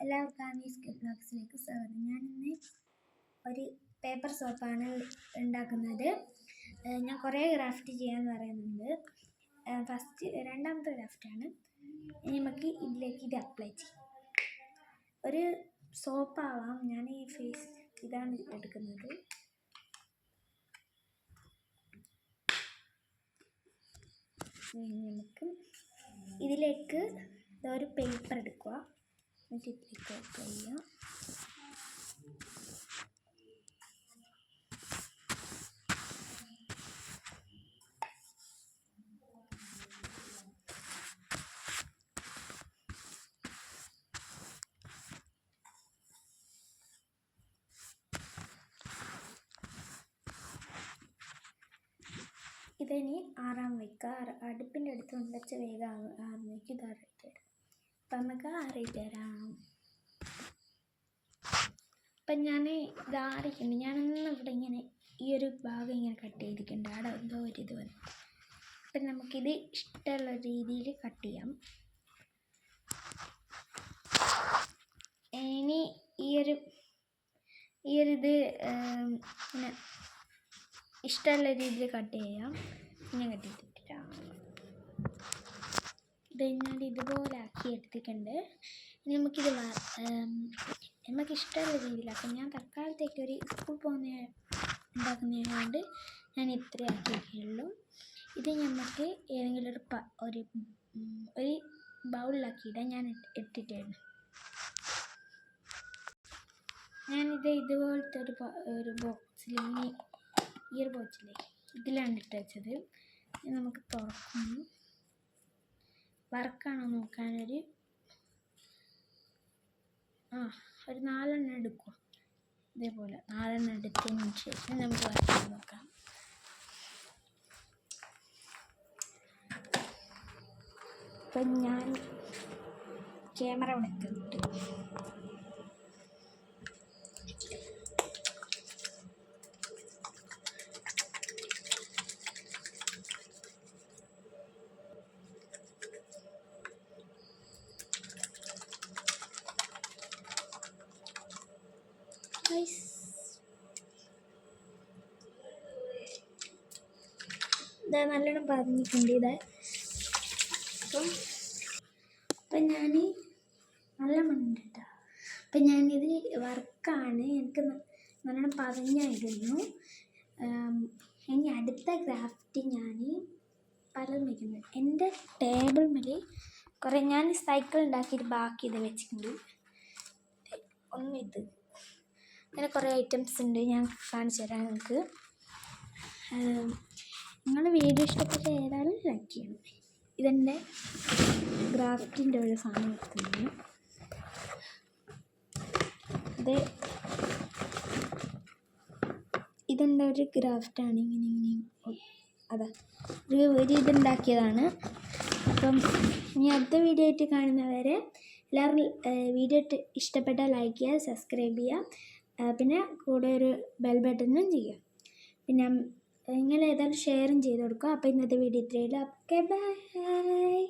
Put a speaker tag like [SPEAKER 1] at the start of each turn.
[SPEAKER 1] എല്ലാവർക്കും ആമീസ് ബ്ലോഗ്സിലേക്ക് സ്വാഗതം. ഞാനിന്ന് ഒരു പേപ്പർ സോപ്പാണ് ഉണ്ടാക്കുന്നത്. ഞാൻ കുറേ ക്രാഫ്റ്റ് ചെയ്യാമെന്ന് പറയുന്നുണ്ട്. രണ്ടാമത്തെ ക്രാഫ്റ്റാണ്. നമുക്ക് ഇതിലേക്ക് ഇത് അപ്ലൈ ചെയ്യാം. ഒരു സോപ്പാവാം. ഞാൻ ഈ ഫേസ് ഇതാണ് എടുക്കുന്നത്. നമുക്ക് ഇതിലേക്ക് ഒരു പേപ്പർ എടുക്കുക, എന്നിട്ട് ഇതിലേക്ക് അപ്ലൈ ചെയ്യാം. ഇതിനി ആറാൻ വയ്ക്കുക. അടുപ്പിൻ്റെ അടുത്ത് കൊണ്ടുവച്ച് വേഗം ആറിലേക്ക് ഇത് ആറിയിട്ട് തരാം. അപ്പം നമുക്ക് ആറിയിട്ട് തരാം. അപ്പം ഞാൻ ഇത് ആറിയിട്ടുണ്ട്. ഞാനൊന്ന് ഇവിടെ ഇങ്ങനെ ഈ ഒരു ഭാഗം ഇങ്ങനെ കട്ട് ചെയ്തിട്ടുണ്ട്. അവിടെ എന്തോ ഒരു ഇത് വന്നു. അപ്പം നമുക്കിത് ഇഷ്ടമുള്ള രീതിയിൽ കട്ട് ചെയ്യാം. ഇനി ഈ ഒരു ഇത് ഇങ്ങനെ ഇഷ്ടമുള്ള രീതിയിൽ കട്ട് ചെയ്യാം. ഞാൻ കട്ട് ചെയ്തിട്ടാണ് ഇത് ഞാൻ ഇതുപോലെ ആക്കി എടുത്തിട്ടുണ്ട്. ഇനി നമുക്കിത് നമുക്ക് ഇഷ്ടമുള്ള രീതിയിലാക്കാം. ഞാൻ തൽക്കാലത്തേക്ക് ഒരു സ്കൂൾ ഉണ്ടാക്കുന്നതുകൊണ്ട് ഞാൻ ഇത്രയും ആക്കിയിട്ടുള്ളൂ. ഇത് നമുക്ക് ഏതെങ്കിലും ഒരു ബൗളിലാക്കിയിടാൻ ഞാൻ ഇട്ടിട്ടായിരുന്നു. ഞാനിത് ഇതുപോലത്തെ ഒരു ബോക്സിൽ ഈ ഒരു ബോക്സിലെ ഇതിലാണ് ഇട്ട് വെച്ചത്. നമുക്ക് തുറക്കുന്നു. വർക്കാണോ നോക്കാനൊരു 4 എടുക്കുക. ഇതേപോലെ 4 എടുത്തതിന് ശേഷം നമുക്ക് വർക്ക് നോക്കാം. അപ്പം ഞാൻ ക്യാമറ എടുത്തിട്ട് ഇതാ നല്ലോണം പറഞ്ഞിട്ടുണ്ട്. അപ്പം ഞാൻ നല്ല മണ്ണുണ്ട് കേട്ടോ. അപ്പം ഞാനിത് വർക്കാണ്, എനിക്ക് നല്ലോണം പറഞ്ഞായിരുന്നു. ഇനി അടുത്ത ക്രാഫ്റ്റ് ഞാൻ പലതും വയ്ക്കുന്നത്. എൻ്റെ ടേബിൾ മേൽ കുറേ ഞാൻ സൈക്കിൾ ഉണ്ടാക്കിയിട്ട് ബാക്കി ഇത് വെച്ചിട്ടുണ്ട്. ഇത് അങ്ങനെ കുറേ ഐറ്റംസ് ഉണ്ട്. ഞാൻ കാണിച്ചു തരാം നിങ്ങൾക്ക്. നിങ്ങൾ വീഡിയോ ഇഷ്ടപ്പെട്ട ഏതായാലും ലൈക്ക് ചെയ്യണം. ഇതെൻ്റെ ക്രാഫ്റ്റിൻ്റെ ഒരു സാധനം എടുക്കുന്നത്. ഇതെൻ്റെ ഒരു ക്രാഫ്റ്റാണ്. ഇങ്ങനെ അതാ ഒരു ഇതുണ്ടാക്കിയതാണ്. അപ്പം ഇനി അടുത്ത വീഡിയോ ആയിട്ട് കാണുന്നവരെ എല്ലാവരും വീഡിയോ ഇഷ്ടപ്പെട്ടാൽ ലൈക്ക് ചെയ്യുക, സബ്സ്ക്രൈബ് ചെയ്യുക, പിന്നെ കൂടെ ഒരു ബെൽ ബട്ടണും ചെയ്യുക. പിന്നെ നിങ്ങൾ ഏതായാലും ഷെയറും ചെയ്ത് കൊടുക്കുക. അപ്പോൾ ഇന്നത്തെ വീഡിയോ ഇത്രയേ ഉള്ളൂ. Okay, by.